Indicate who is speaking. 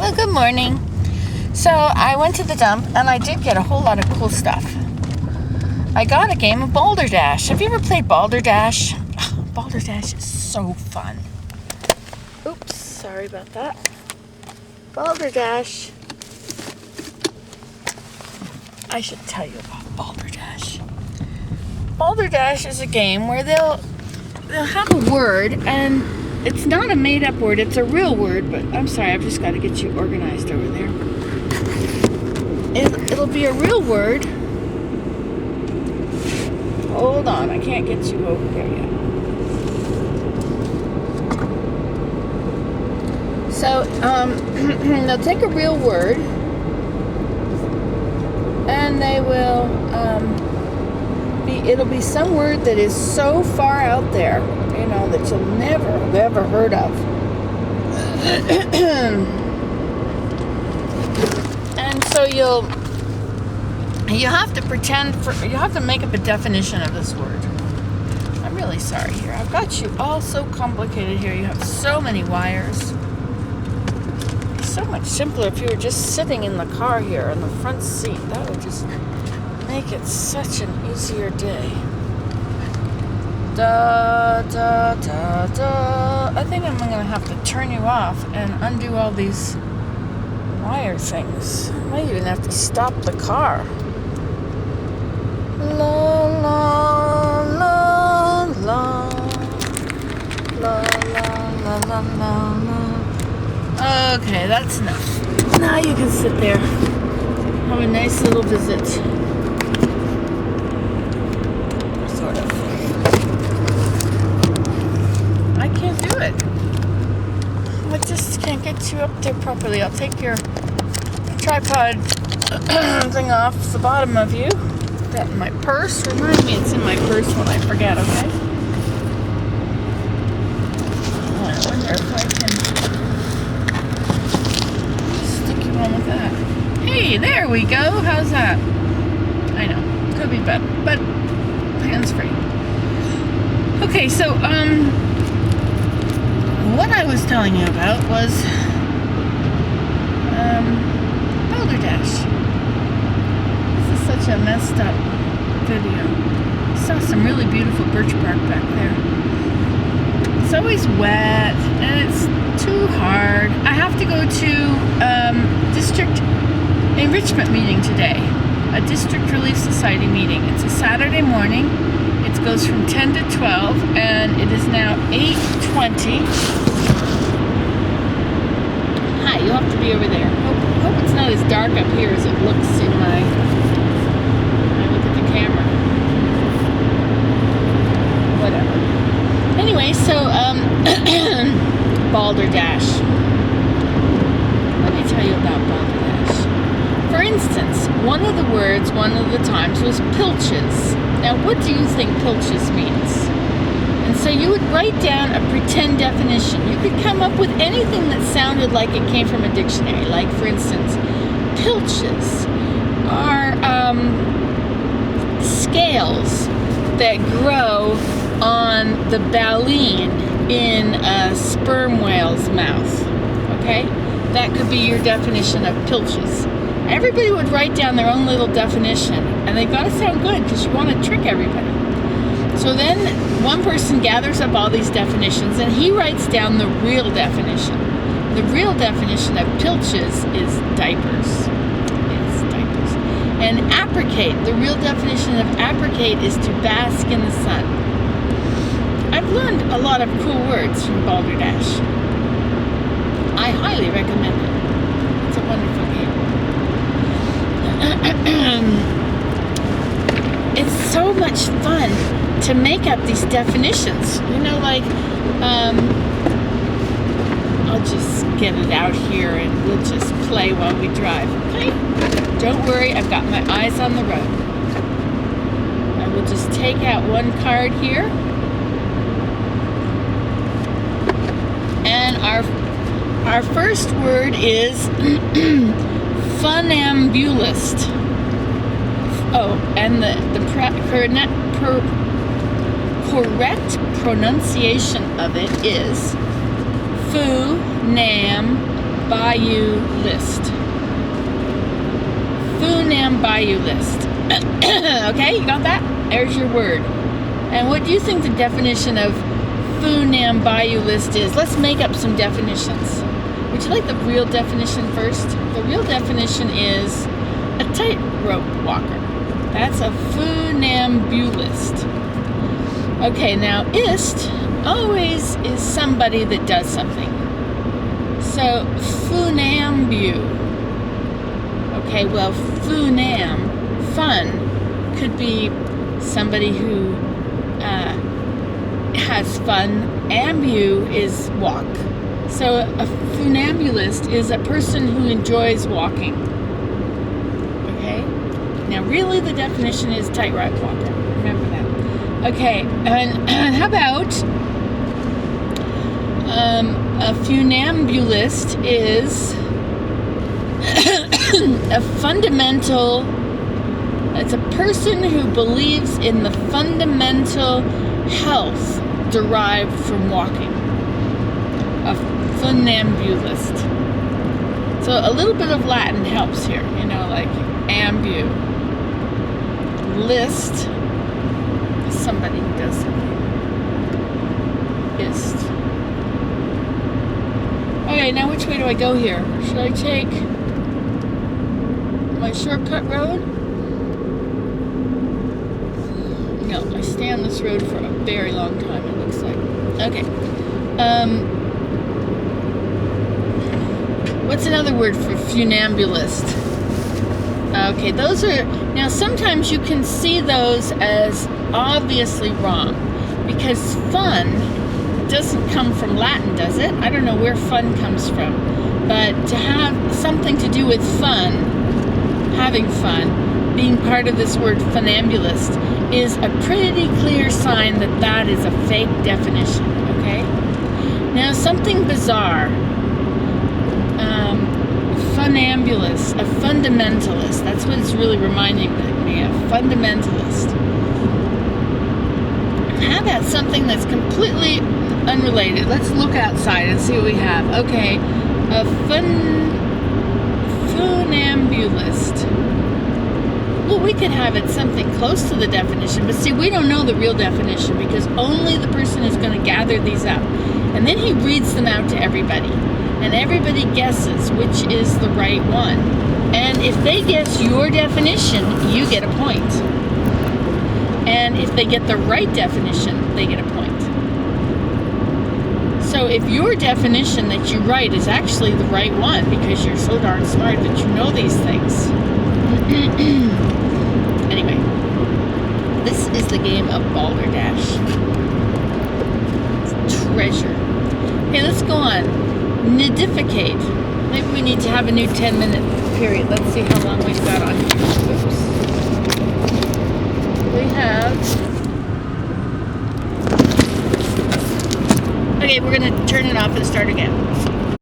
Speaker 1: Well, good morning. So I went to the dump and I did get a whole lot of cool stuff. I got a game of Balderdash. Have you ever played Balderdash? Balderdash is so fun. Oops, sorry about that. Balderdash. I should tell you about Balderdash. Balderdash is a game where they'll have a word, and it's not a made-up word, it's a real word, but I'm sorry, I've just got to get you organized over there. It'll be a real word. Hold on, I can't get you over there yet. So, they'll take a real word, and they will, it'll be some word that is so far out there, that you'll never have ever heard of. And so you have to you have to make up a definition of this word. I'm really sorry here. I've got you all so complicated here. You have so many wires. It's so much simpler if you were just sitting in the car here in the front seat. That would just make it such an easier day. Da, da, da, da. I think I'm going to have to turn you off and undo all these wire things. I might even have to stop the car. La, la, la, la. La, la, la, la, la, la. Okay, that's enough. Now you can sit there. Have a nice little visit. Sort of. I can't do it. I just can't get you up there properly. I'll take your tripod thing off the bottom of you. Put that in my purse. Remind me it's in my purse when I forget, okay? I wonder if I can stick you on with that. Hey, there we go. How's that? I know. Could be better, but hands free. Okay, so, what I was telling you about was Balderdash. This is such a messed up video. Saw some really beautiful birch bark back there. It's always wet and it's too hard. I have to go to district enrichment meeting today. A district relief society meeting. It's a Saturday morning. It goes from 10 to 12 and it is now 8:20. Hi, you'll have to be over there. Hope it's not as dark up here as it looks when I look at the camera. Whatever. Anyway, so Balderdash. Let me tell you about Balderdash. For instance, one of the words, one of the times was pilches. Now, what do you think pilches means? And so you would write down a pretend definition. You could come up with anything that sounded like it came from a dictionary. Like, for instance, pilches are scales that grow on the baleen in a sperm whale's mouth. Okay? That could be your definition of pilches. Everybody would write down their own little definition, and they've got to sound good because you want to trick everybody. So then one person gathers up all these definitions, and he writes down the real definition. The real definition of pilches is diapers. It's diapers. And apricate, the real definition of apricate is to bask in the sun. I've learned a lot of cool words from Balderdash. I highly recommend it. It's a wonderful game. It's so much fun to make up these definitions. I'll just get it out here and we'll just play while we drive, okay? Don't worry, I've got my eyes on the road. I will just take out one card here. And our first word is funambulist. Oh, and the correct pronunciation of it is funambulist. Bayou list. Funam Bayou list. Okay, you got that? There's your word. And what do you think the definition of Funam Bayou list is? Let's make up some definitions. Would you like the real definition first? The real definition is a tightrope walker. That's a funambulist. Okay, now ist always is somebody that does something. So funambu. Okay, well, funam, fun, could be somebody who has fun. Ambu is walk. So a funambulist is a person who enjoys walking. Okay? Now really the definition is tightrope walker. Remember that. Okay, and how about a funambulist is a fundamental, it's a person who believes in the fundamental health derived from walking. A funambulist. So a little bit of Latin helps here, you know, like ambu. List, somebody who does something. Ist. Okay, now which way do I go here? Should I take my shortcut road? No, I stay on this road for a very long time, it looks like. Okay. What's another word for funambulist? Okay, those are, now sometimes you can see those as obviously wrong, because fun doesn't come from Latin, does it? I don't know where fun comes from, but to have something to do with fun, having fun, being part of this word funambulist is a pretty clear sign that that is a fake definition, okay? Now something bizarre. Funambulist, a fundamentalist. That's what it's really reminding me of. Fundamentalist. How about something that's completely unrelated? Let's look outside and see what we have. Okay, a funambulist. Well, we could have it something close to the definition, but see, we don't know the real definition because only the person is going to gather these up. And then he reads them out to everybody. And everybody guesses which is the right one. And if they guess your definition, you get a point. And if they get the right definition, they get a point. So if your definition that you write is actually the right one, because you're so darn smart that you know these things. Anyway, this is the game of Balderdash. It's treasure. Okay, let's go on. Nidificate. Maybe we need to have a new 10-minute period. Let's see how long we've got on here. Oops. We have... Okay, we're going to turn it off and start again.